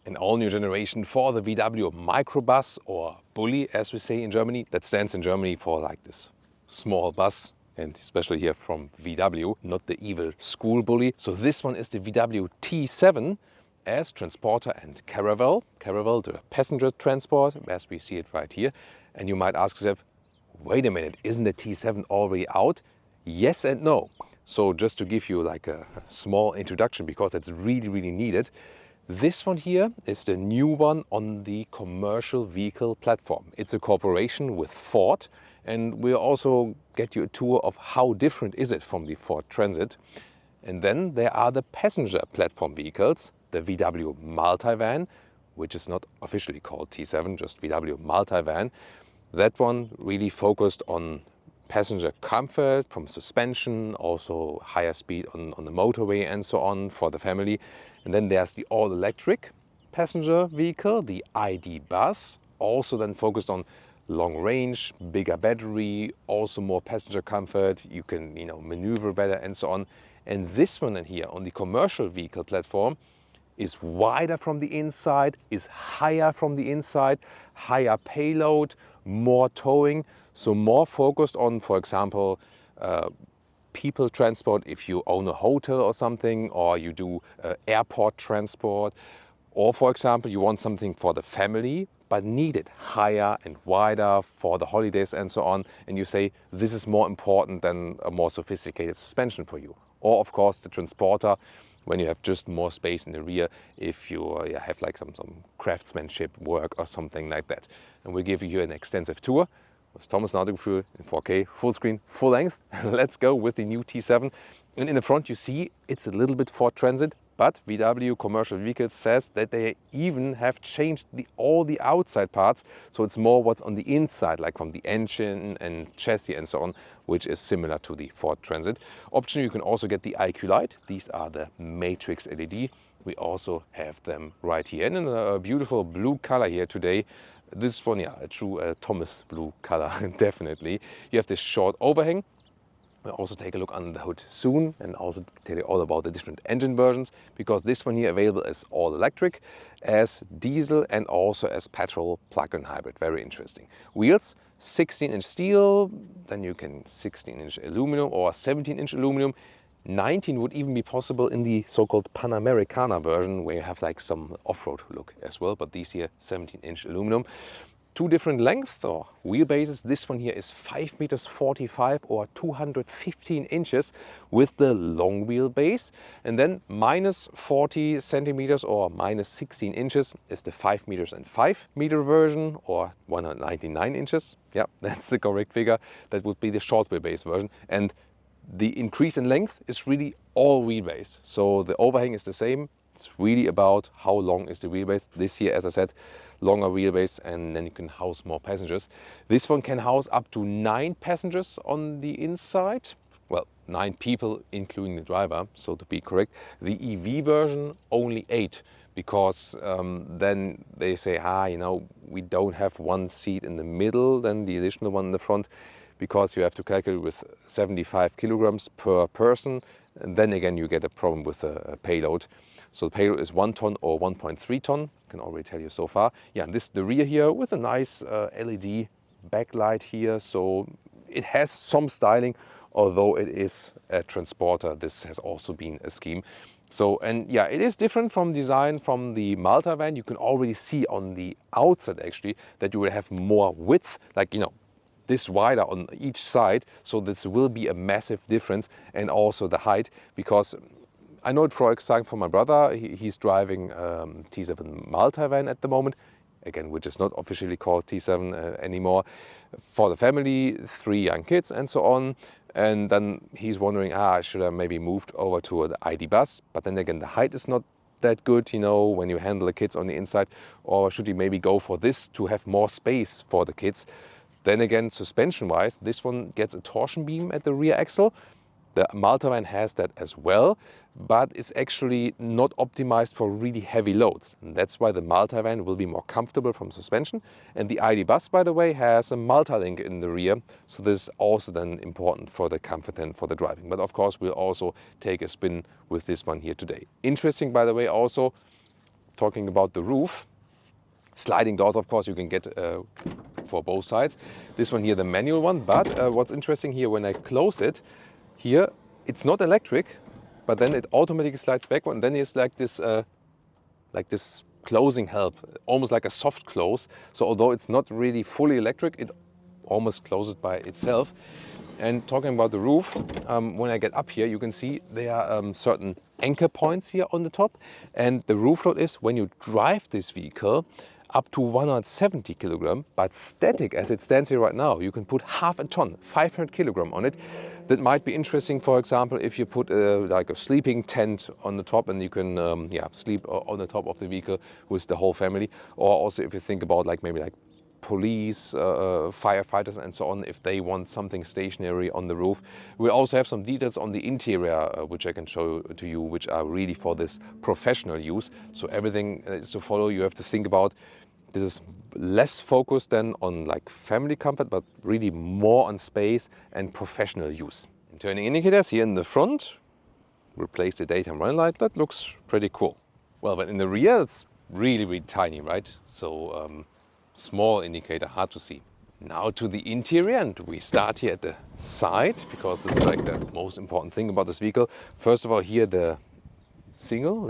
An all-new generation for the VW Microbus, or Bulli as we say in Germany. That stands in Germany for like this small bus, and especially here from VW, not the evil school bully. So this one is the VW T7 as Transporter and Caravelle. Caravelle, the passenger transport, as we see it right here. And you might ask yourself, wait a minute, isn't the T7 already out? Yes and no. So just to give you like a small introduction, because it's really needed. This one here is the new one on the commercial vehicle platform. It's a cooperation with Ford, and we'll also get you a tour of how different is it from the Ford Transit. And then there are the passenger platform vehicles, the VW Multivan, which is not officially called T7, just VW Multivan. That one really focused on passenger comfort from suspension, also higher speed on the motorway and so on for the family. And then there's the all-electric passenger vehicle, the ID Buzz, also then focused on long range, bigger battery, also more passenger comfort. You can, maneuver better and so on. And this one in here on the commercial vehicle platform is wider from the inside, is higher from the inside, higher payload, more towing. So more focused on, for example, people transport if you own a hotel or something, or you do airport transport, or for example, you want something for the family, but need it higher and wider for the holidays and so on. And you say, this is more important than a more sophisticated suspension for you. Or of course, the Transporter, when you have just more space in the rear, if you have like some craftsmanship work or something like that. And we'll give you an extensive tour with Thomas Nautical in 4K, full screen, full length. Let's go with the new T7. And in the front you see it's a little bit Ford Transit, but VW Commercial Vehicles says that they even have changed all the outside parts. So it's more what's on the inside, like from the engine and chassis and so on, which is similar to the Ford Transit. Option, you can also get the IQ Light. These are the Matrix LED. We also have them right here. And in a beautiful blue color here today. This one, a true Thomas blue color, definitely. You have this short overhang. We'll also take a look under the hood soon and also tell you all about the different engine versions, because this one here available as all electric, as diesel and also as petrol plug-in hybrid. Very interesting. Wheels, 16-inch steel, then you can 16-inch aluminum or 17-inch aluminum. 19 would even be possible in the so-called PanAmericana version, where you have like some off-road look as well, but these here 17-inch aluminum. Two different lengths or wheelbases. This one here is 5 meters 45 or 215 inches with the long wheelbase, and then minus 40 centimeters or minus 16 inches is the 5 meters and 5 meter version, or 199 inches. Yeah, that's the correct figure. That would be the short wheelbase version. And the increase in length is really all wheelbase. So the overhang is the same. It's really about how long is the wheelbase. This here, as I said, longer wheelbase, and then you can house more passengers. This one can house up to 9 passengers on the inside. Well, 9 people, including the driver, so to be correct. The EV version, only 8. Because then they say, we don't have one seat in the middle, then the additional one in the front, because you have to calculate with 75 kilograms per person. And then again, you get a problem with a payload. So the payload is 1 ton or 1.3 ton. I can already tell you so far. Yeah, and this is the rear here with a nice LED backlight here. So it has some styling, although it is a Transporter. This has also been a scheme. So, and yeah, it is different from design from the Multivan. You can already see on the outside actually that you will have more width, like, this wider on each side. So this will be a massive difference, and also the height, because I know it for example from my brother. He's driving T7 Multivan at the moment, again, which is not officially called T7 anymore, for the family, 3 young kids and so on. And then he's wondering, should I maybe moved over to the ID Buzz? But then again, the height is not that good, when you handle the kids on the inside. Or should he maybe go for this to have more space for the kids? Then again, suspension-wise, this one gets a torsion beam at the rear axle. The Multivan has that as well, but it's actually not optimized for really heavy loads. And that's why the Multivan will be more comfortable from suspension. And the ID Buzz, by the way, has a multi-link in the rear. So this is also then important for the comfort and for the driving. But of course, we'll also take a spin with this one here today. Interesting, by the way, also, talking about the roof, sliding doors, of course, you can get for both sides. This one here, the manual one, but what's interesting here, when I close it, here, it's not electric, but then it automatically slides backward, and then it's like this closing help, almost like a soft close. So although it's not really fully electric, it almost closes by itself. And talking about the roof, when I get up here, you can see there are certain anchor points here on the top. And the roof load is, when you drive this vehicle, up to 170 kilogram, but static as it stands here right now, you can put half a ton, 500 kilogram on it. That might be interesting, for example, if you put like a sleeping tent on the top, and you can sleep on the top of the vehicle with the whole family. Or also if you think about like maybe like police, firefighters and so on, if they want something stationary on the roof. We also have some details on the interior which I can show to you, which are really for this professional use. So everything is to follow. You have to think about, this is less focused than on like family comfort, but really more on space and professional use. And turning indicators here in the front, replace the daytime running light. That looks pretty cool. Well, but in the rear, it's really, really tiny, right? So small indicator, hard to see. Now to the interior, and we start here at the side, because it's like the most important thing about this vehicle. First of all, here the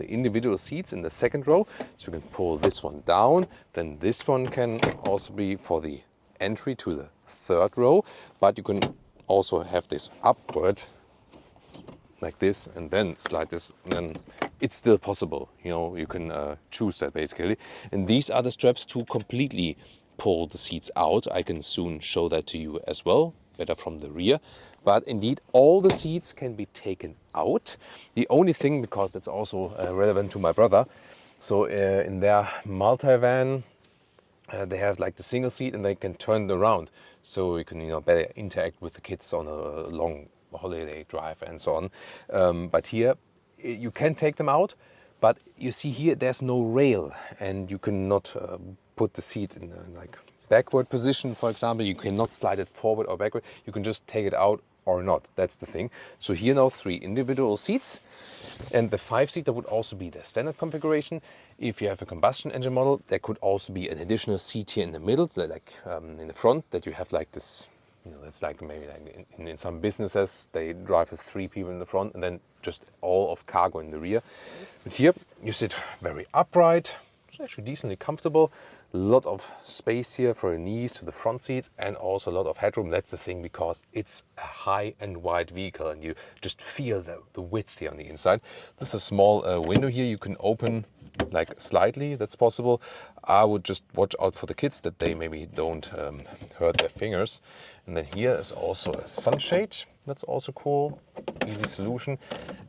individual seats in the second row. So you can pull this one down. Then this one can also be for the entry to the third row, but you can also have this upward like this, and then slide this, and then it's still possible. You know, you can choose that basically. And these are the straps to completely pull the seats out. I can soon show that to you as well, better from the rear. But indeed, all the seats can be taken out. The only thing, because that's also relevant to my brother, so in their Multivan, they have like the single seat, and they can turn it around, so you can better interact with the kids on a long holiday drive and so on. But here you can take them out, but you see here there's no rail, and you cannot put the seat in like backward position, for example. You cannot slide it forward or backward. You can just take it out or not. That's the thing. So here now 3 individual seats, and the 5-seater would also be the standard configuration. If you have a combustion engine model, there could also be an additional seat here in the middle, so like in the front, that you have like this. It's like maybe like in some businesses, they drive with 3 people in the front and then just all of cargo in the rear. But here you sit very upright. It's actually decently comfortable. A lot of space here for your knees to the front seats, and also a lot of headroom. That's the thing, because it's a high and wide vehicle, and you just feel the width here on the inside. There's a small window here you can open like slightly, that's possible. I would just watch out for the kids that they maybe don't hurt their fingers. And then here is also a sunshade. That's also cool, easy solution.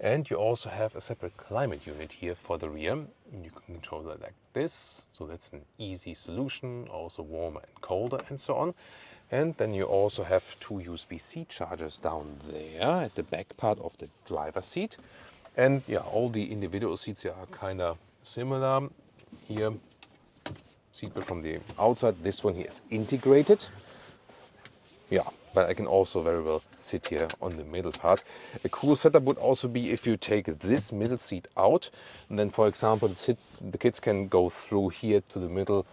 And you also have a separate climate unit here for the rear. And you can control that like this. So that's an easy solution, also warmer and colder and so on. And then you also have 2 USB-C chargers down there at the back part of the driver's seat. And yeah, all the individual seats here are kind of similar. Here, seatbelt from the outside. This one here is integrated. Yeah, but I can also very well sit here on the middle part. A cool setup would also be if you take this middle seat out, and then, for example, the kids can go through here to the middle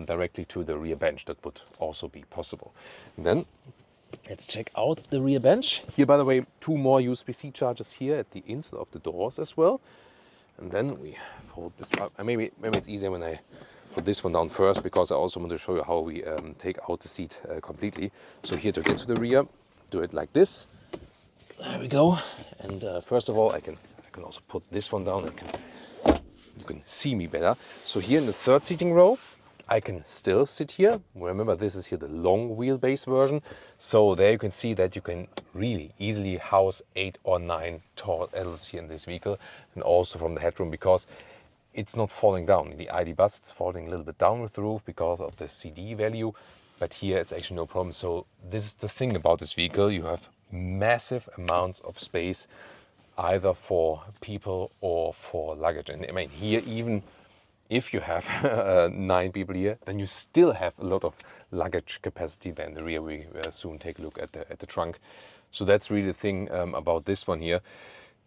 directly to the rear bench. That would also be possible. And then let's check out the rear bench. Here, by the way, 2 more USB-C chargers here at the inside of the doors as well. And then we fold this up. And maybe it's easier when I put this one down first, because I also want to show you how we take out the seat completely. So here, to get to the rear, do it like this. There we go. And first of all, I can also put this one down. You can see me better. So here in the 3rd seating row, I can still sit here. Remember, this is here the long wheelbase version. So there you can see that you can really easily house 8 or 9 tall adults here in this vehicle, and also from the headroom, because it's not falling down. In the ID Buzz, it's falling a little bit down with the roof because of the CD value, but here it's actually no problem. So this is the thing about this vehicle. You have massive amounts of space, either for people or for luggage. And I mean, here, even if you have 9 people here, then you still have a lot of luggage capacity there in the rear. We will soon take a look at the trunk. So that's really the thing about this one here.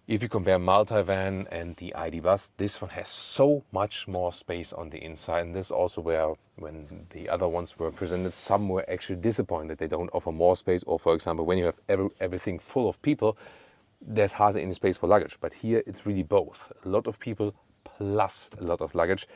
If you compare Multivan and the ID Buzz, this one has so much more space on the inside. And this is also where, when the other ones were presented, some were actually disappointed they don't offer more space. Or for example, when you have everything full of people, there's hardly any space for luggage. But here it's really both. A lot of people plus a lot of luggage.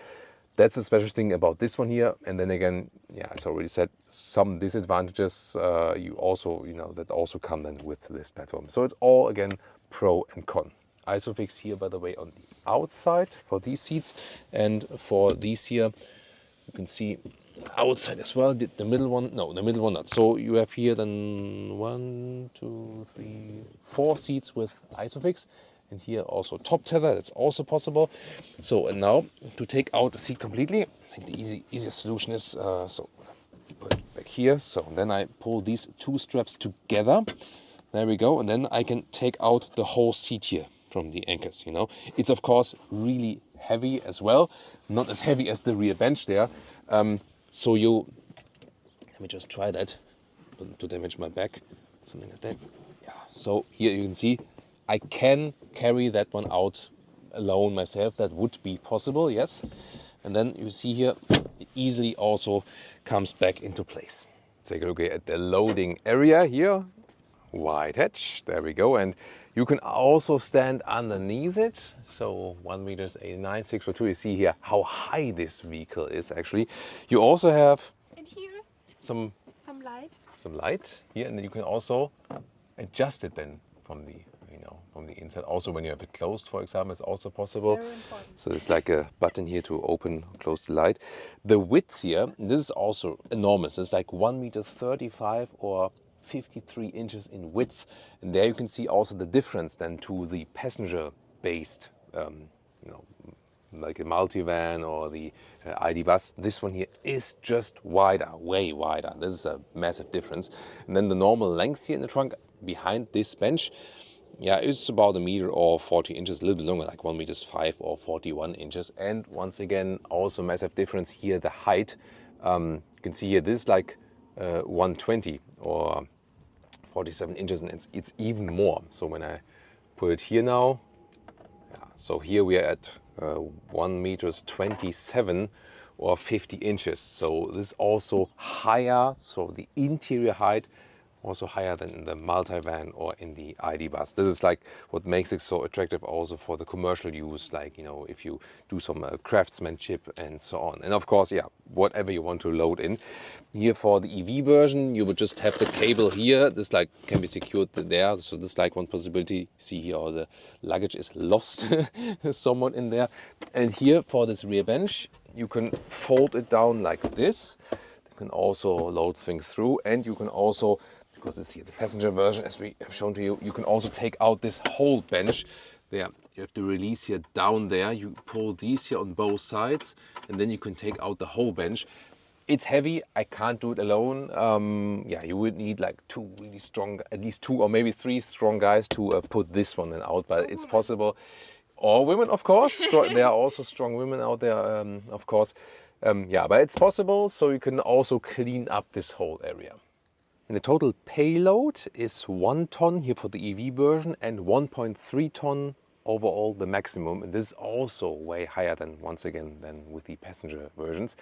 That's the special thing about this one here. And then again, yeah, as I already said, some disadvantages you also, that also come then with this platform. So it's all, again, pro and con. Isofix here, by the way, on the outside for these seats, and for these here, you can see outside as well. The middle one, no, the middle one not. So you have here then 1, 2, 3, 4 seats with Isofix, and here also top tether. That's also possible. So and now to take out the seat completely, I think the easiest solution is so put it back here. So then I pull these 2 straps together. There we go, and then I can take out the whole seat here from the anchors, It's of course really heavy as well, not as heavy as the rear bench there. So let me just try that, not to damage my back, something like that. Yeah, so here you can see, I can carry that one out alone myself. That would be possible, yes. And then you see here, it easily also comes back into place. Take a look at the loading area here. Wide hatch, there we go, and you can also stand underneath it. So 1.89 meters, 6'2". You see here how high this vehicle is actually. You also have and here some light here, and then you can also adjust it then from the from the inside. Also, when you have it closed, for example, it's also possible. Very important. So it's like a button here to open, close the light. The width here, this is also enormous. It's like 1.35 meters or 53 inches in width, and there you can see also the difference then to the passenger-based, like the Multivan or the ID Buzz. This one here is just wider, way wider. This is a massive difference. And then the normal length here in the trunk behind this bench, yeah, is about 1 meter or 40 inches, a little bit longer, like 1.5 meters or 41 inches. And once again, also massive difference here, the height. You can see here, this is like 120 or 47 inches, and it's even more. So when I put it here now, yeah, so here we are at 1.27 meters or 50 inches. So this is also higher, so the interior height also higher than in the Multivan or in the ID Buzz. This is like what makes it so attractive also for the commercial use, like, if you do some craftsmanship and so on. And of course, yeah, whatever you want to load in. Here for the EV version, you would just have the cable here. This like can be secured there. So this is like one possibility. See here, all the luggage is lost somewhat in there. And here for this rear bench, you can fold it down like this. You can also load things through, and you can also, because it's here the passenger version, as we have shown to you, you can also take out this whole bench. There, you have to release here down there. You pull these here on both sides, and then you can take out the whole bench. It's heavy. I can't do it alone. Yeah, you would need like 2 really strong, at least 2 or maybe 3 strong guys to put this one then out, but it's possible. Or women, of course. There are also strong women out there, of course. Yeah, but it's possible, so you can also clean up this whole area. And the total payload is 1 ton here for the EV version and 1.3 ton overall the maximum. And this is also way higher than, once again, than with the passenger versions.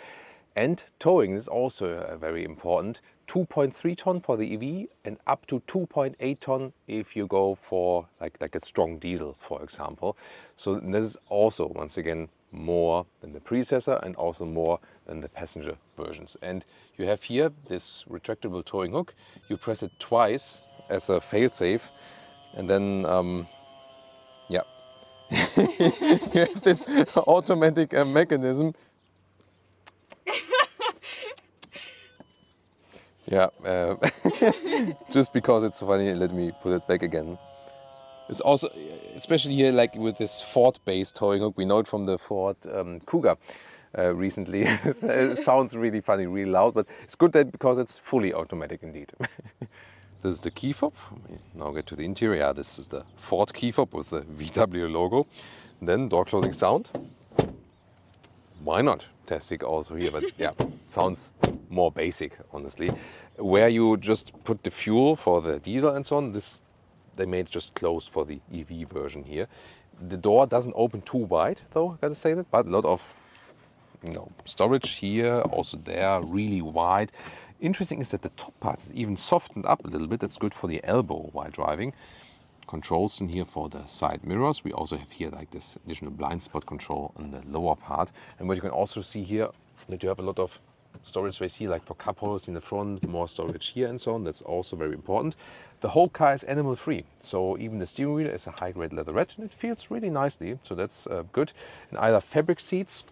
And towing is also very important. 2.3 ton for the EV and up to 2.8 ton if you go for like a strong diesel, for example. So this is also, once again, more than the predecessor and also more than the passenger versions. And you have here this retractable towing hook. You press it twice as a fail-safe, and then yeah, you have this automatic mechanism. Yeah, just because it's funny, let me put it back again. It's also, especially here, like with this Ford-based towing hook, we know it from the Ford Kuga recently. It sounds really funny, really loud, but it's good that because it's fully automatic indeed. This is the key fob. We now get to the interior. This is the Ford key fob with the VW logo. And then door closing sound. Why not? Testing also here, but yeah, sounds more basic, honestly. Where you just put the fuel for the diesel and so on, this they made it just closed for the EV version here. The door doesn't open too wide though, I gotta say that, but a lot of storage here, also there, really wide. Interesting is that the top part is even softened up a little bit. That's good for the elbow while driving. Controls in here for the side mirrors. We also have here like this additional blind spot control on the lower part. And what you can also see here, that you have a lot of storage space here, like for cup holders in the front, more storage here and so on. That's also very important. The whole car is animal free. So even the steering wheel is a high grade leatherette and it feels really nicely. So that's good. And either fabric seats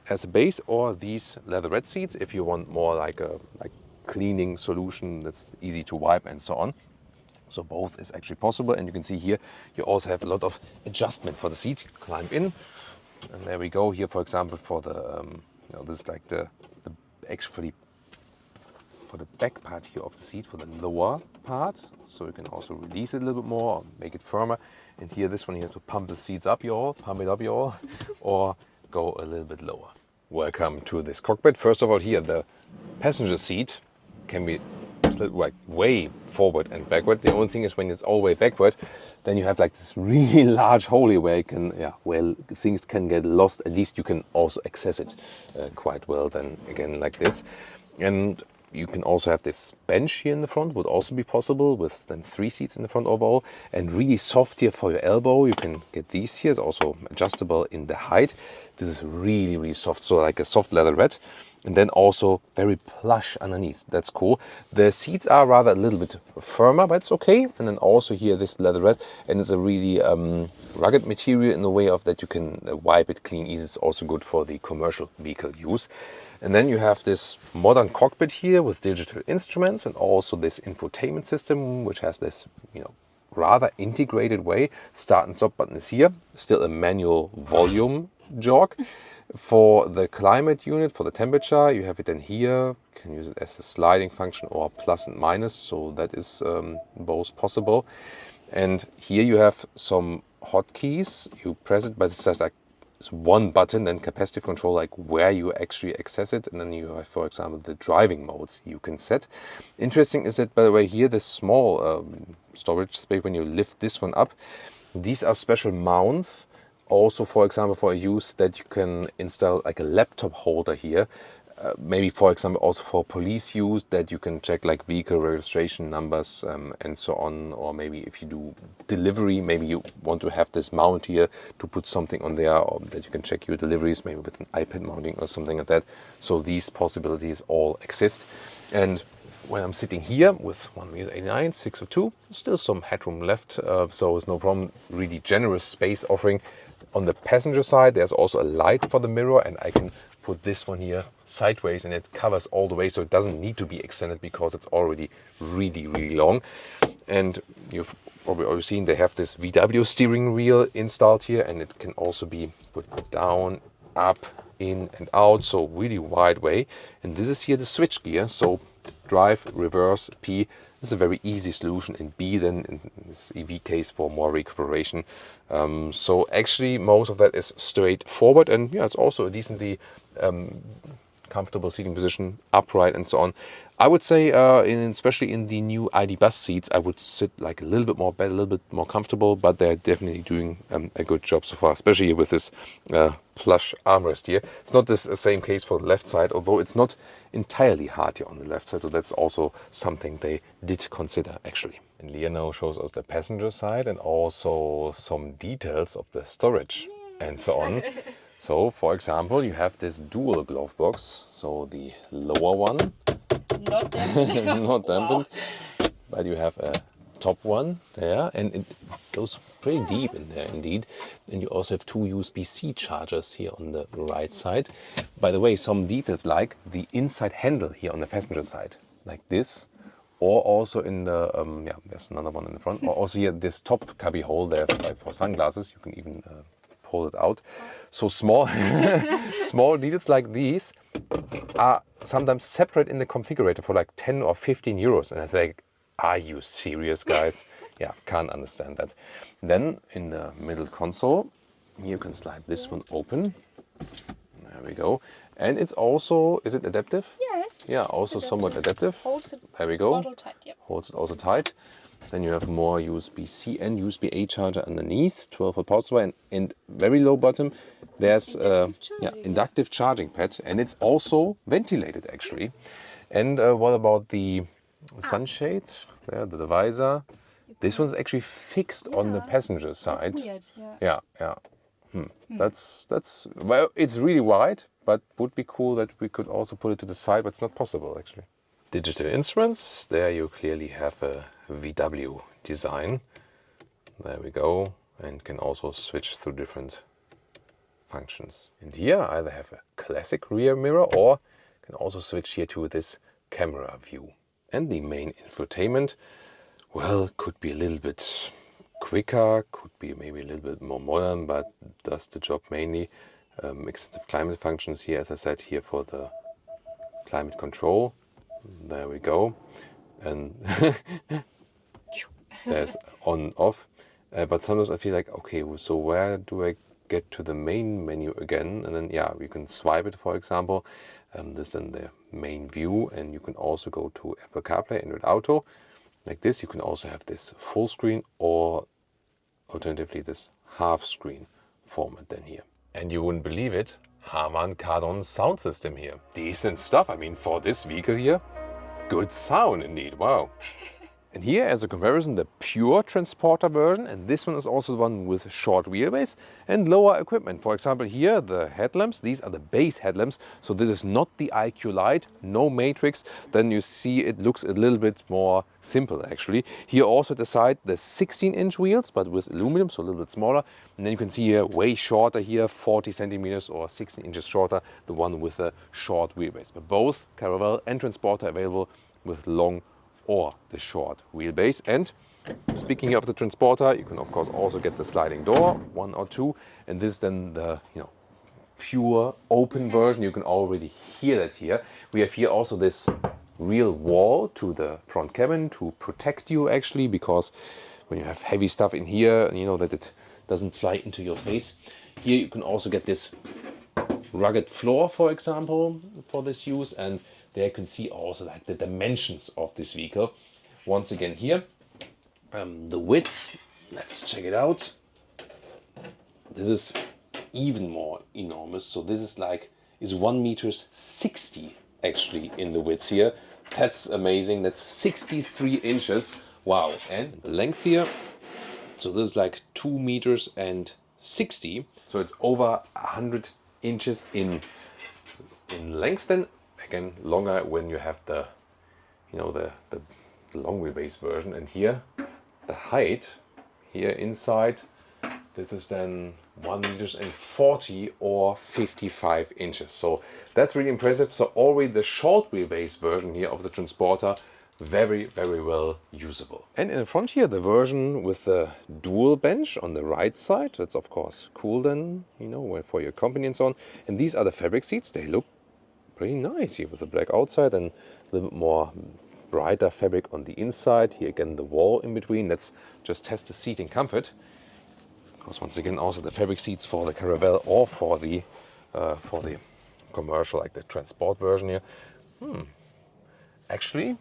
as a base or these leatherette seats if you want more like a cleaning solution that's easy to wipe and so on. So both is actually possible, and you can see here you also have a lot of adjustment for the seat. You climb in, and there we go. Here, for example, for the this is like the actually for the back part here of the seat, for the lower part. So you can also release it a little bit more, or make it firmer. And here, this one, you have to pump the seats up, pump it up, or go a little bit lower. Welcome to this cockpit. First of all, here the passenger seat can be like way forward and backward. The only thing is when it's all the way backward, then you have like this really large hole here where you can, where things can get lost. At least you can also access it quite well then again like this. And you can also have this bench here in the front, would also be possible with then 3 seats in the front overall, and really soft here for your elbow. You can get these here. It's also adjustable in the height. This is really, really soft, so like a soft leatherette. And then also very plush underneath. That's cool. The seats are rather a little bit firmer, but it's okay. And then also here this leatherette, and it's a really rugged material in the way of that you can wipe it clean easy. It's also good for the commercial vehicle use. And then you have this modern cockpit here with digital instruments and also this infotainment system, which has this, rather integrated way. Start and stop button is here. Still a manual volume jog. For the climate unit, for the temperature, you have it in here. You can use it as a sliding function or plus and minus, so that is both possible. And here you have some hotkeys. You press it, but it says like it's one button, then capacitive control, like where you actually access it. And then you have, for example, the driving modes you can set. Interesting is that, by the way, here this small storage space, when you lift this one up, these are special mounts. Also, for example, for a use that you can install like a laptop holder here. Maybe, for example, also for police use that you can check like vehicle registration numbers and so on. Or maybe if you do delivery, maybe you want to have this mount here to put something on there, or that you can check your deliveries, maybe with an iPad mounting or something like that. So these possibilities all exist. And when I'm sitting here with 1m89, 602, still some headroom left, so it's no problem. Really generous space offering. On the passenger side, there's also a light for the mirror, and I can put this one here sideways, and it covers all the way, so it doesn't need to be extended because it's already really, really long. And you've probably already seen they have this VW steering wheel installed here, and it can also be put down, up, in and out, so really wide way. And this is here the switch gear, so drive, reverse, P. This is a very easy solution, and B then in this EV case for more recuperation. So actually most of that is straightforward, and it's also a decently comfortable seating position, upright and so on. I would say, especially in the new ID Buzz seats, I would sit like a little bit more better, a little bit more comfortable, but they're definitely doing a good job so far, especially with this plush armrest here. It's not the same case for the left side, although it's not entirely hard here on the left side, so that's also something they did consider actually. And Leah now shows us the passenger side and also some details of the storage and so on. So, for example, you have this dual glove box, so the lower one, not dampened, not dampened, wow. But you have a top one there, and it goes pretty deep in there indeed. And you also have 2 USB-C chargers here on the right side. By the way, some details like the inside handle here on the passenger side, like this, or also in the, there's another one in the front, or also here this top cubby hole there for sunglasses. You can even pull it out. So small, small details like these are sometimes separate in the configurator for like 10 or 15 euros. And I think, are you serious, guys? Yeah, can't understand that. Then in the middle console, you can slide this one open. There we go. And it's also, is it adaptive? Yes. Yeah, also somewhat adaptive. Holds it there we go. model tight, yep. Holds it also tight. Then you have more USB-C and USB-A charger underneath, 12-volt power supply, and very low bottom there's inductive charging pad, and it's also ventilated actually. And what about the sunshade? There, the visor. This one's actually fixed on the passenger side. That's weird, Yeah. That's well, it's really wide, but would be cool that we could also put it to the side, but it's not possible actually. Digital instruments. There you clearly have a VW design. There we go, and can also switch through different functions. And here I either have a classic rear mirror or can also switch here to this camera view. And the main infotainment, well, could be a little bit quicker, could be maybe a little bit more modern, but does the job mainly. Extensive climate functions here, as I said, here for the climate control. There we go. And there's on off. But sometimes I feel like, okay, so where do I get to the main menu again? And then, yeah, you can swipe it, for example. This is then the main view, and you can also go to Apple CarPlay, Android Auto. Like this, you can also have this full screen or alternatively this half screen format then here. And you wouldn't believe it, Harman Kardon sound system here. Decent stuff, I mean, for this vehicle here, good sound indeed, wow. And here, as a comparison, the pure Transporter version, and this one is also the one with short wheelbase and lower equipment. For example, here the headlamps, these are the base headlamps, so this is not the IQ Light, no matrix. Then you see it looks a little bit more simple actually. Here also at the side, the 16-inch wheels, but with aluminum, so a little bit smaller. And then you can see here way shorter here, 40 centimeters or 16 inches shorter, the one with a short wheelbase. But both Caravelle and Transporter available with long or the short wheelbase. And speaking of the Transporter, you can of course also get the sliding door, 1 or 2, and this is then the pure open version. You can already hear that here. We have here also this real wall to the front cabin to protect you actually, because when you have heavy stuff in here, you know that it doesn't fly into your face. Here you can also get this rugged floor, for example, for this use, and there you can see also like the dimensions of this vehicle. Once again here, the width, let's check it out. This is even more enormous. So this is 1 meter 60 actually in the width here. That's amazing. That's 63 inches. Wow. And the length here, so this is like 2 meters and 60. So it's over 100 inches in length then. Again, longer when you have the long wheelbase version. And here the height here inside, this is then 1 meter and 40 or 55 inches. So that's really impressive. So already the short wheelbase version here of the Transporter, very, very well usable. And in the front here, the version with the dual bench on the right side. That's of course cool then, for your company and so on. And these are the fabric seats. They look pretty nice here with the black outside and a little bit more brighter fabric on the inside. Here again, the wall in between. Let's just test the seating comfort. Of course, once again, also the fabric seats for the Caravelle or for the commercial, like the Transport version here. Actually,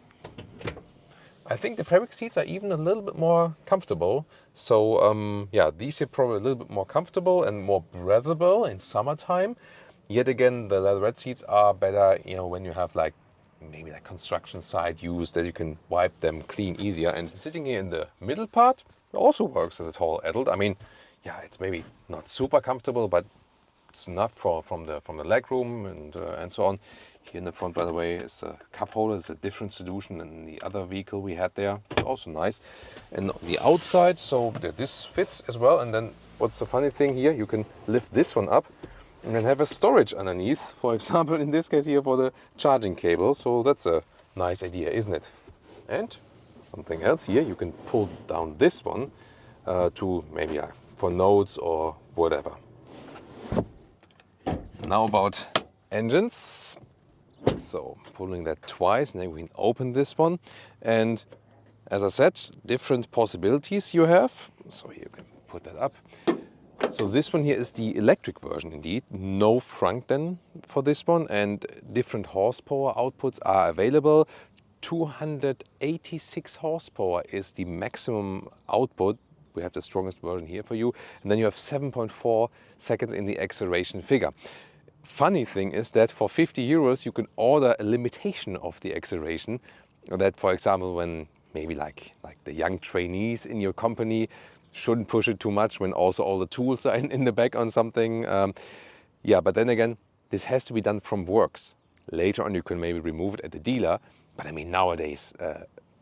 I think the fabric seats are even a little bit more comfortable. So yeah, these are probably a little bit more comfortable and more breathable in summertime. Yet again, the leatherette seats are better, when you have maybe construction site use, that you can wipe them clean easier. And sitting here in the middle part also works as a tall adult. I mean, yeah, it's maybe not super comfortable, but it's enough from the leg room and so on. Here in the front, by the way, is a cup holder. It's a different solution than the other vehicle we had there. Also nice. And on the outside, so this fits as well. And then what's the funny thing here? You can lift this one up and then have a storage underneath, for example, in this case here for the charging cable. So that's a nice idea, isn't it? And something else here, you can pull down this one to maybe for notes or whatever. Now about engines. So pulling that twice, and then we can open this one. And as I said, different possibilities you have. So here you can put that up. So this one here is the electric version indeed. No frunk then for this one, and different horsepower outputs are available. 286 horsepower is the maximum output. We have the strongest version here for you. And then you have 7.4 seconds in the acceleration figure. Funny thing is that for 50 euros, you can order a limitation of the acceleration. That, for example, when maybe like the young trainees in your company shouldn't push it too much when also all the tools are in the back on something. Yeah, but then again, this has to be done from works. Later on, you can maybe remove it at the dealer. But I mean, nowadays,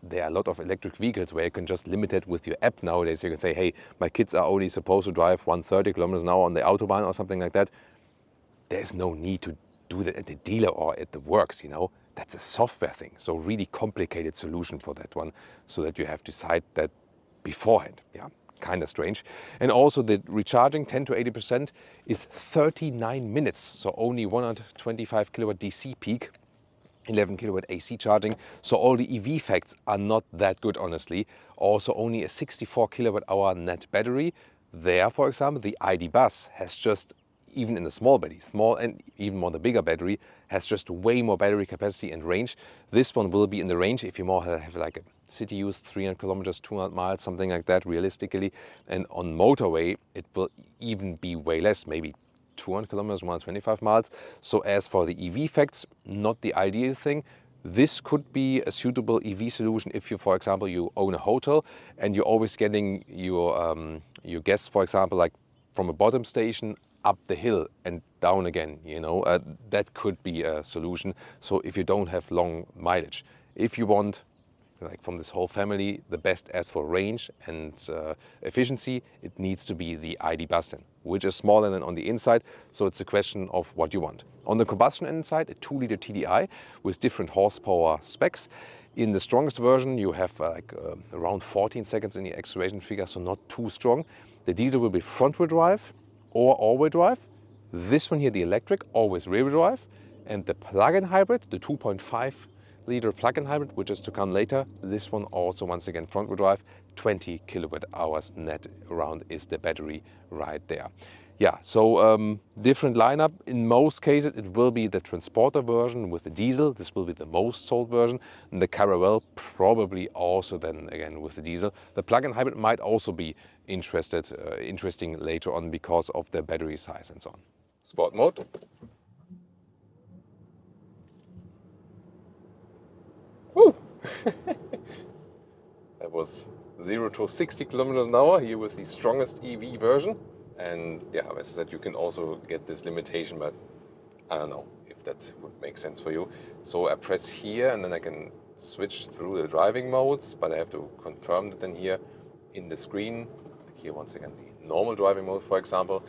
there are a lot of electric vehicles where you can just limit it with your app. Nowadays, you can say, hey, my kids are only supposed to drive 130 kilometers an hour on the Autobahn or something like that. There's no need to do that at the dealer or at the works, you know. That's a software thing. So really complicated solution for that one, so that you have to decide that beforehand. Yeah, kind of strange. And also the recharging 10 to 80% is 39 minutes. So only 125 kilowatt DC peak, 11 kilowatt AC charging. So all the EV facts are not that good, honestly. Also only a 64 kilowatt hour net battery. There, for example, the ID Buzz has just, even in the small battery, small and even more the bigger battery, has just way more battery capacity and range. This one will be in the range if you more have like a city use, 300 kilometers, 200 miles, something like that, realistically. And on motorway, it will even be way less, maybe 200 kilometers, 125 miles. So as for the EV facts, not the ideal thing. This could be a suitable EV solution if you, for example, you own a hotel and you're always getting your guests, for example, like from a bottom station up the hill and down again, you know, that could be a solution. So if you don't have long mileage, if you want, like from this whole family, the best as for range and efficiency, it needs to be the ID Buzz, which is smaller than on the inside. So it's a question of what you want. On the combustion engine side, a 2-liter TDI with different horsepower specs. In the strongest version, you have around 14 seconds in the acceleration figure, so not too strong. The diesel will be front-wheel drive or all-wheel drive. This one here, the electric, always rear-wheel drive. And the plug-in hybrid, the 2.5-liter plug-in hybrid, which is to come later, this one also, once again, front-wheel drive, 20 kilowatt hours net around is the battery right there. Yeah, so different lineup. In most cases, it will be the Transporter version with the diesel. This will be the most sold version. And the Caravelle probably also then again with the diesel. The plug-in hybrid might also be interesting later on because of the battery size and so on. Sport mode. Woo! That was 0 to 60 kilometers an hour here with the strongest EV version. And yeah, as I said, you can also get this limitation, but I don't know if that would make sense for you. So I press here and then I can switch through the driving modes, but I have to confirm that then here in the screen. Here once again the normal driving mode, for example,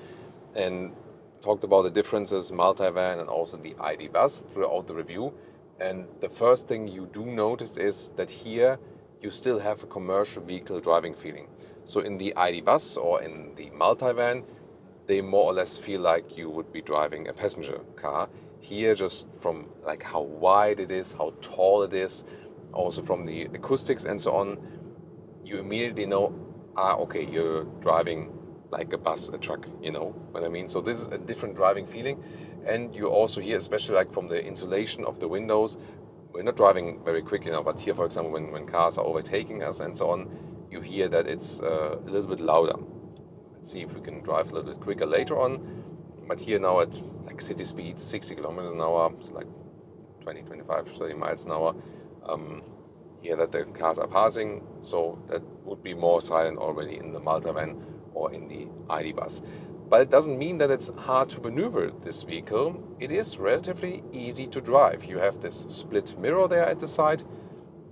and talked about the differences, Multivan and also the ID Buzz throughout the review. And the first thing you do notice is that here you still have a commercial vehicle driving feeling. So in the ID Buzz or in the Multivan, they more or less feel like you would be driving a passenger car. Here, just from like how wide it is, how tall it is, also from the acoustics and so on, you immediately know, okay, you're driving like a bus, a truck, you know what I mean? So this is a different driving feeling. And you also hear, especially like from the insulation of the windows, we're not driving very quick, you know, but here, for example, when cars are overtaking us and so on, you hear that it's a little bit louder. Let's see if we can drive a little bit quicker later on. But here now at like city speeds, 60 kilometers an hour, so like 20, 25, 30 miles an hour, hear that the cars are passing. So that would be more silent already in the Multivan or in the ID Buzz. But it doesn't mean that it's hard to maneuver this vehicle. It is relatively easy to drive. You have this split mirror there at the side.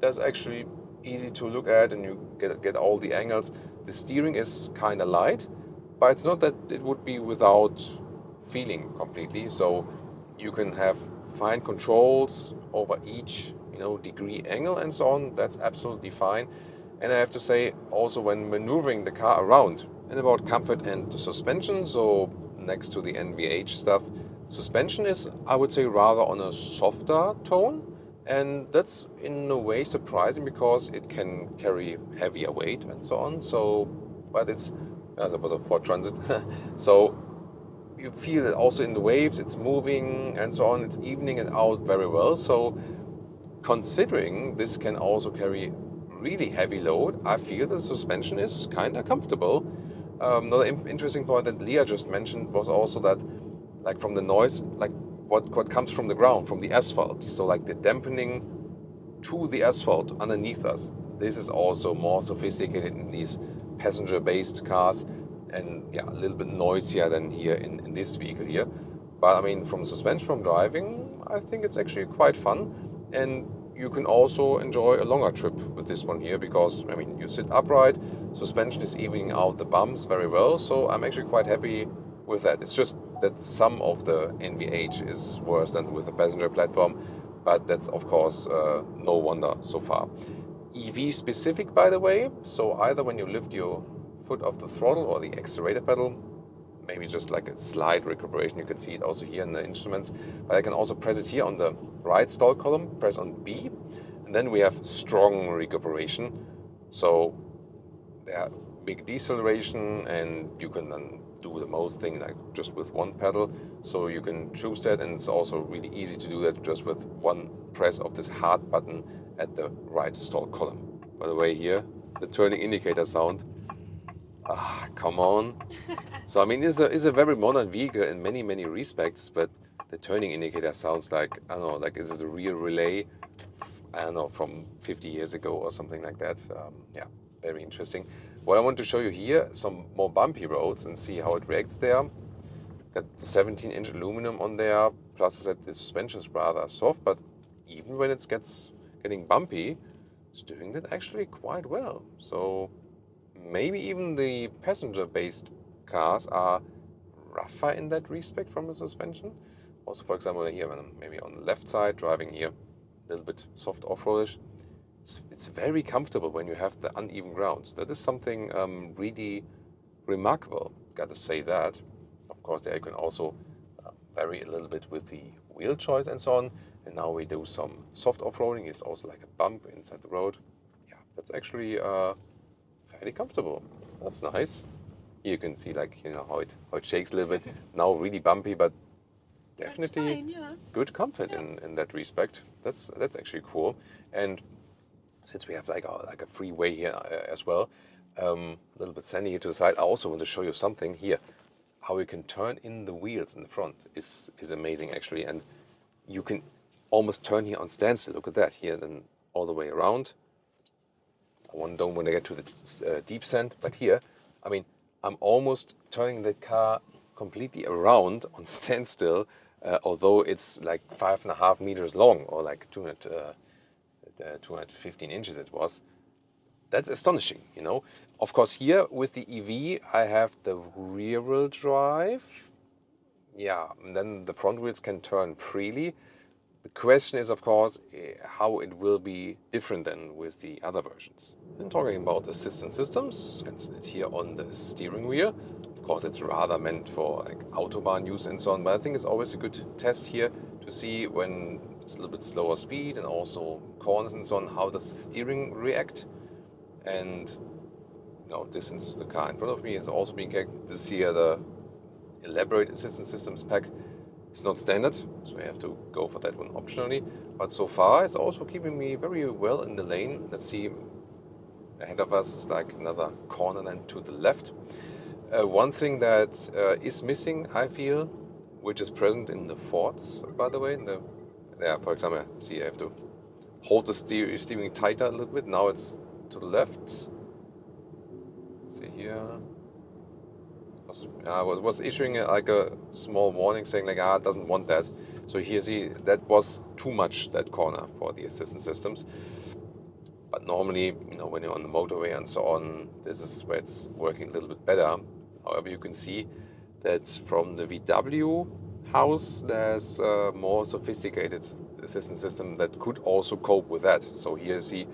That's actually easy to look at and you get all the angles. The steering is kind of light, but it's not that it would be without feeling completely. So you can have fine controls over each degree angle and so on. That's absolutely fine. And I have to say also when maneuvering the car around, and about comfort and suspension, so next to the NVH stuff, suspension is, I would say, rather on a softer tone. And that's in a way surprising because it can carry heavier weight and so on. So, but it's, that was a Ford Transit. So you feel it also in the waves, it's moving and so on. It's evening it out very well. So considering this can also carry really heavy load, I feel the suspension is kind of comfortable. Another interesting point that Leah just mentioned was also that, like, from the noise, like what comes from the ground, from the asphalt, so like the dampening to the asphalt underneath us, this is also more sophisticated in these passenger-based cars, and yeah, a little bit noisier than here in this vehicle here. But I mean, from suspension, from driving, I think it's actually quite fun, and you can also enjoy a longer trip with this one here, because I mean, you sit upright, suspension is evening out the bumps very well, so I'm actually quite happy with that. It's just that some of the NVH is worse than with the passenger platform, but that's of course no wonder so far. EV specific, by the way, so either when you lift your foot off the throttle or the accelerator pedal, maybe just like a slight recuperation, you can see it also here in the instruments, but I can also press it here on the right stall column, press on B, and then we have strong recuperation. So there, big deceleration, and you can then do the most thing like just with one pedal, so you can choose that, and it's also really easy to do that just with one press of this hard button at the right stall column. By the way, here the turning indicator sound, come on. So I mean, it's a very modern vehicle in many respects, but the turning indicator sounds like, I don't know, like this is a real relay, I don't know, from 50 years ago or something like that. Yeah, very interesting. What I want to show you here, some more bumpy roads, and see how it reacts there. Got the 17-inch aluminum on there, plus I said the suspension is rather soft, but even when it gets getting bumpy, it's doing that actually quite well. So maybe even the passenger-based cars are rougher in that respect from the suspension. Also, for example, here, when I'm maybe on the left side, driving here, a little bit soft off-roadish, it's very comfortable when you have the uneven grounds. That is something really remarkable, gotta say that. Of course, there you can also vary a little bit with the wheel choice and so on. And now we do some soft off-roading. It's also like a bump inside the road. Yeah, that's actually fairly comfortable. That's nice. Here you can see, like, you know, how it shakes a little bit. Now really bumpy, but definitely fine, yeah. good comfort in that respect. That's actually cool. And since we have like a freeway here as well, a little bit sandy here to the side, I also want to show you something here. How you can turn in the wheels in the front is amazing actually, and you can almost turn here on standstill. Look at that here, then all the way around. I don't want to get to the deep sand, but here, I mean, I'm almost turning the car completely around on standstill, although it's like 5.5 meters long, or like 215 inches it was. That's astonishing, you know. Of course, here with the EV, I have the rear wheel drive. Yeah, and then the front wheels can turn freely. The question is, of course, how it will be different than with the other versions. And talking about assistance systems, you can see it here on the steering wheel. Of course, it's rather meant for like Autobahn use and so on, but I think it's always a good test here to see when it's a little bit slower speed and also corners and so on, how does the steering react. And you know, since the car in front of me is also being checked, this here, the elaborate assistance systems pack, it's not standard, so I have to go for that one optionally. But so far, it's also keeping me very well in the lane. Let's see, ahead of us is like another corner then to the left. One thing that is missing, I feel, which is present in the Fords, by the way, for example, see, I have to hold the steering tighter a little bit. Now it's to the left. Let's see here. I was issuing like a small warning saying like, it doesn't want that. So here, see, that was too much, that corner, for the assistance systems. But normally, you know, when you're on the motorway and so on, this is where it's working a little bit better. However, you can see that from the VW house, there's a more sophisticated assistance system that could also cope with that. So here, see,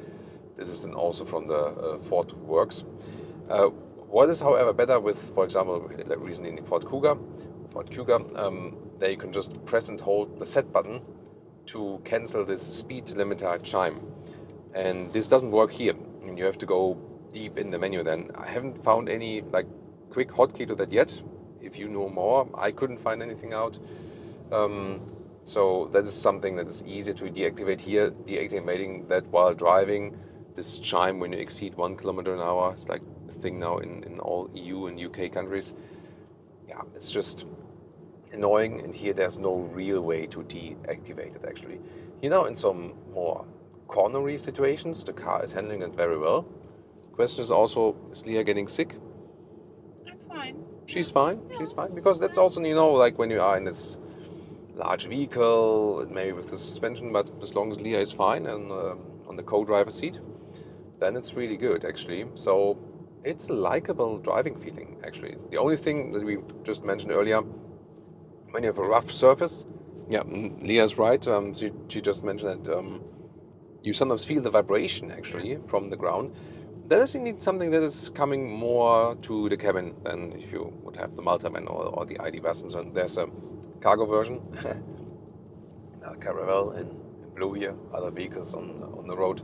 this is then also from the Ford Works. What is, however, better with, for example, recently in the Ford Kuga, there you can just press and hold the set button to cancel this speed limiter chime. And this doesn't work here. And you have to go deep in the menu then. I haven't found any like quick hotkey to that yet. If you know more, I couldn't find anything out. So that is something that is easier to deactivate here, deactivating that while driving. This chime when you exceed 1 kilometer an hour, it's like a thing now in all EU and UK countries. Yeah, it's just annoying, and here there's no real way to deactivate it actually. You know, in some more cornery situations, the car is handling it very well. Question is also, is Leah getting sick? I'm fine. She's fine, she's fine, because that's also, you know, like when you are in this large vehicle, maybe with the suspension, but as long as Leah is fine and on the co-driver seat, then it's really good actually. So it's a likable driving feeling actually. The only thing that we just mentioned earlier, when you have a rough surface, yeah, Leah's right. She just mentioned that you sometimes feel the vibration actually from the ground. That is indeed something that is coming more to the cabin than if you would have the Multivan or the ID Buzz. And so there's a cargo version, Caravelle in blue here, other vehicles on the road.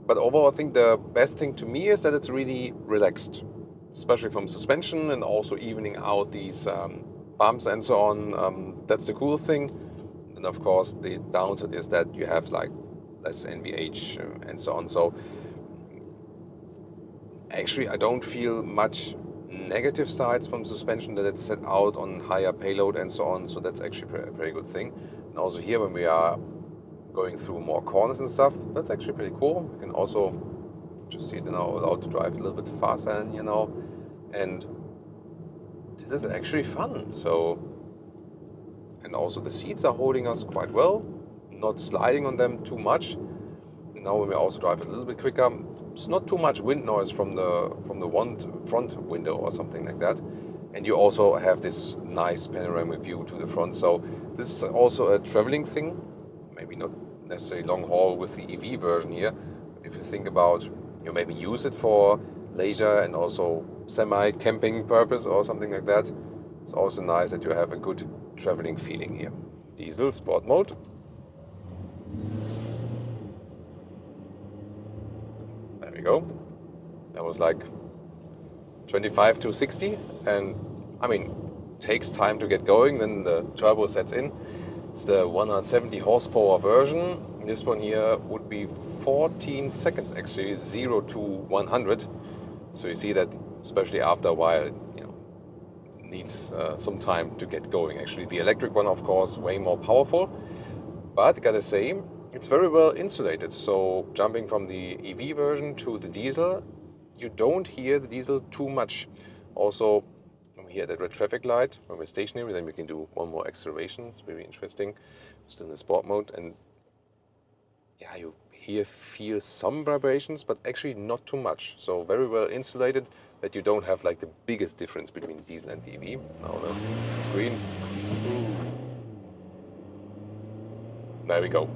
But overall, I think the best thing to me is that it's really relaxed, especially from suspension and also evening out these bumps and so on. That's the cool thing. And of course, the downside is that you have like less NVH and so on. So actually, I don't feel much negative sides from suspension, that it's set out on higher payload and so on. So that's actually a pretty good thing. And also here, when we are going through more corners and stuff, that's actually pretty cool. You can also just see it now allowed to drive a little bit faster, you know, and this is actually fun. So, and also the seats are holding us quite well, not sliding on them too much. And now when we also drive a little bit quicker, it's not too much wind noise from the front window or something like that. And you also have this nice panoramic view to the front. So this is also a traveling thing. Maybe not necessarily long haul with the EV version here. But if you think about, you maybe use it for leisure and also semi-camping purpose or something like that, it's also nice that you have a good traveling feeling here. Diesel sport mode. There we go. That was like 25 to 60, and I mean, takes time to get going, then the turbo sets in. It's the 170 horsepower version. This one here would be 14 seconds actually, 0 to 100. So you see that, especially after a while, you know, needs some time to get going. Actually, the electric one, of course, way more powerful. But gotta say, it's very well insulated. So jumping from the EV version to the diesel, you don't hear the diesel too much. Also, here at the red traffic light, when we're stationary, then we can do one more acceleration. It's very interesting. Still in the sport mode, and yeah, you here feel some vibrations, but actually not too much. So very well insulated, that you don't have like the biggest difference between diesel and the EV. Now the screen. There we go.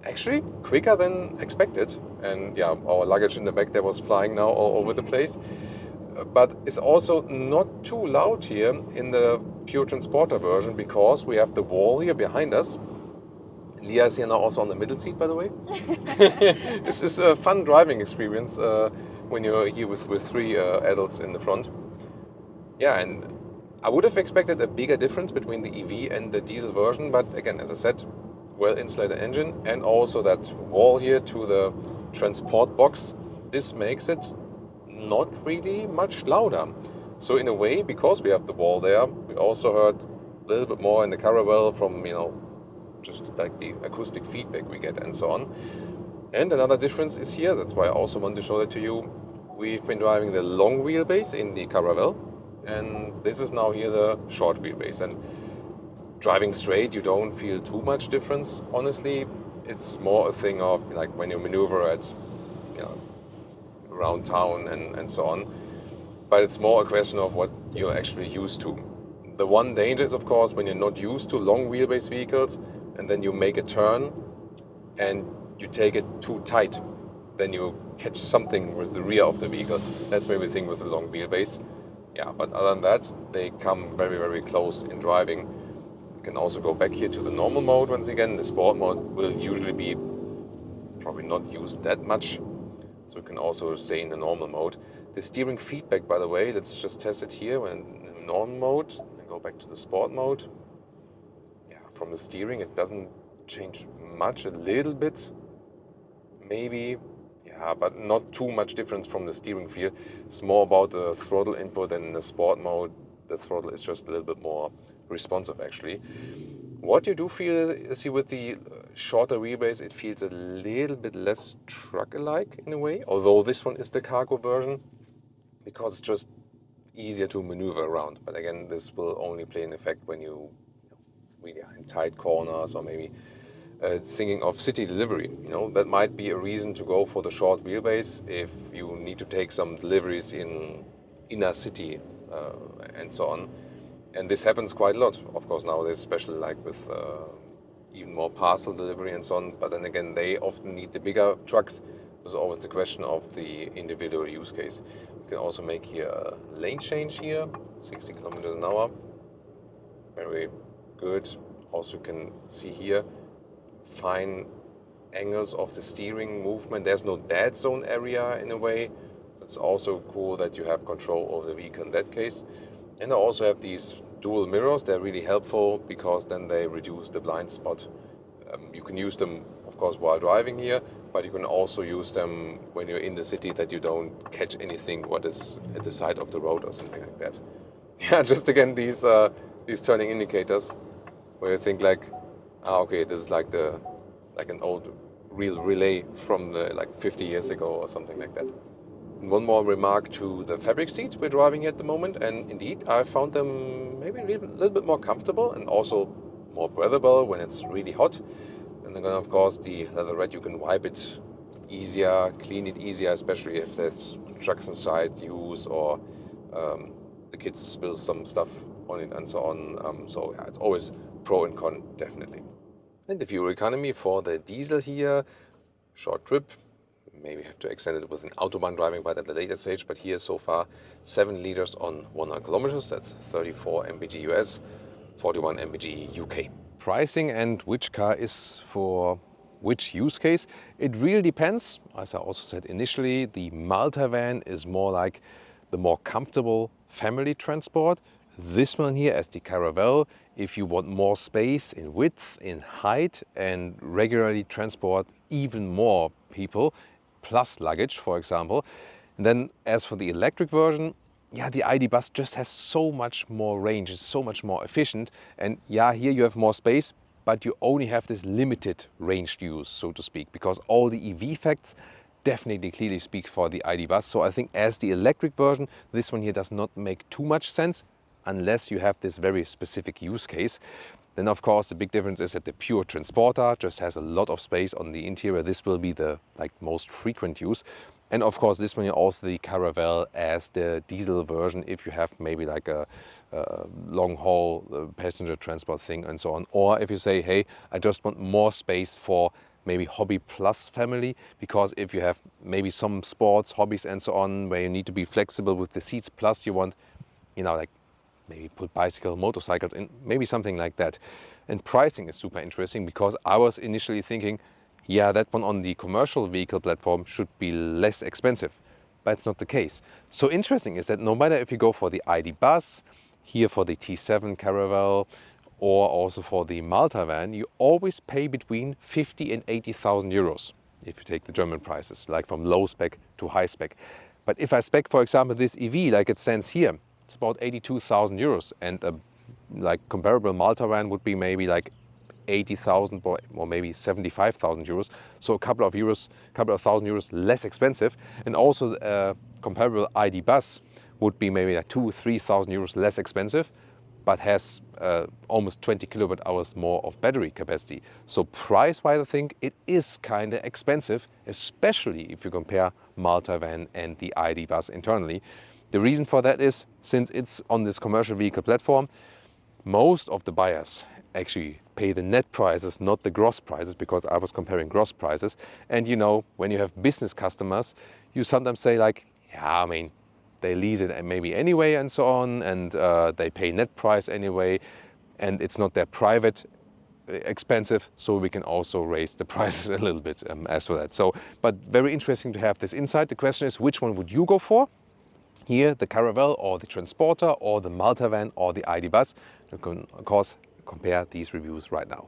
Actually, quicker than expected. And yeah, our luggage in the back there was flying now all over the place. But it's also not too loud here in the pure Transporter version, because we have the wall here behind us. Leah is here now also on the middle seat, by the way. This is a fun driving experience when you're here with three adults in the front. Yeah, and I would have expected a bigger difference between the EV and the diesel version, but again, as I said, well insulated engine, and also that wall here to the transport box. This makes it not really much louder. So in a way, because we have the wall there, we also heard a little bit more in the Caravelle from, you know, just like the acoustic feedback we get and so on. And another difference is here, that's why I also want to show that to you. We've been driving the long wheelbase in the Caravelle, and this is now here the short wheelbase. And driving straight, you don't feel too much difference. Honestly, it's more a thing of like when you maneuver at, you know, around town and so on. But it's more a question of what you're actually used to. The one danger is, of course, when you're not used to long wheelbase vehicles and then you make a turn and you take it too tight, then you catch something with the rear of the vehicle. That's maybe the thing with the long wheelbase. Yeah, but other than that, they come very, very close in driving. You can also go back here to the normal mode once again. The sport mode will usually be probably not used that much. So you can also stay in the normal mode. The steering feedback, by the way, let's just test it here when in normal mode. Then go back to the sport mode. Yeah, from the steering, it doesn't change much, a little bit, maybe, yeah, but not too much difference from the steering feel. It's more about the throttle input, and in the sport mode, the throttle is just a little bit more responsive actually. What you do feel, see with the shorter wheelbase, it feels a little bit less truck-alike in a way, although this one is the cargo version, because it's just easier to maneuver around. But again, this will only play an effect when you really are in tight corners, or maybe thinking of city delivery. That might be a reason to go for the short wheelbase if you need to take some deliveries in inner city and so on. And this happens quite a lot, of course, nowadays, especially like with even more parcel delivery and so on. But then again, they often need the bigger trucks. There's always the question of the individual use case. You can also make here a lane change here, 60 kilometers an hour. Very good. Also, you can see here fine angles of the steering movement. There's no dead zone area in a way. It's also cool that you have control over the vehicle in that case. And I also have these dual mirrors. They're really helpful because then they reduce the blind spot. You can use them, of course, while driving here, but you can also use them when you're in the city, that you don't catch anything what is at the side of the road or something like that. Yeah, just again these turning indicators, where you think like, okay, this is like an old real relay from like 50 years ago or something like that. And one more remark to the fabric seats we're driving at the moment, and indeed I found them maybe a little bit more comfortable and also more breathable when it's really hot. And then of course the leatherette, you can wipe it easier, clean it easier, especially if there's trucks inside use, or the kids spill some stuff on it and so on. So yeah, it's always pro and con, definitely. And the fuel economy for the diesel here, short trip, maybe have to extend it with an autobahn driving part at a later stage, but here so far 7 liters on 100 kilometers, that's 34 mpg US, 41 mpg UK. Pricing and which car is for which use case, it really depends. As I also said initially, the Multivan is more like the more comfortable family transport. This one here as the Caravelle, if you want more space in width, in height, and regularly transport even more people, plus luggage, for example. And then as for the electric version, yeah, the ID Buzz just has so much more range, it's so much more efficient. And yeah, here you have more space, but you only have this limited range use, so to speak, because all the EV facts definitely clearly speak for the ID Buzz. So I think as the electric version, this one here does not make too much sense unless you have this very specific use case. Then of course the big difference is that the pure Transporter just has a lot of space on the interior. This will be the most frequent use. And of course this one here also the Caravelle as the diesel version if you have maybe like a long haul passenger transport thing and so on. Or if you say, hey, I just want more space for maybe hobby plus family, because if you have maybe some sports, hobbies and so on, where you need to be flexible with the seats, plus you want, like maybe put bicycle, motorcycles in, maybe something like that. And pricing is super interesting, because I was initially thinking, yeah, that one on the commercial vehicle platform should be less expensive, but it's not the case. So interesting is that no matter if you go for the ID Buzz, here for the T7 Caravelle, or also for the Multivan, you always pay between 50 and 80,000 euros if you take the German prices, like from low spec to high spec. But if I spec, for example, this EV, like it stands here, it's about 82,000 euros, and a comparable Multivan would be maybe like 80,000 or maybe 75,000 euros. So a couple of thousand euros less expensive. And also a comparable ID Buzz would be maybe like 2,000-3,000 euros less expensive, but has almost 20 kilowatt hours more of battery capacity. So price-wise, I think it is kind of expensive, especially if you compare Multivan and the ID Buzz internally. The reason for that is, since it's on this commercial vehicle platform, most of the buyers actually pay the net prices, not the gross prices, because I was comparing gross prices. And when you have business customers, you sometimes say like, yeah, I mean, they lease it maybe anyway and so on, and they pay net price anyway, and it's not their private expensive, so we can also raise the prices a little bit as for that. So, but very interesting to have this insight. The question is, which one would you go for? Here, the Caravelle or the Transporter or the Multivan or the ID Buzz. You can, of course, compare these reviews right now.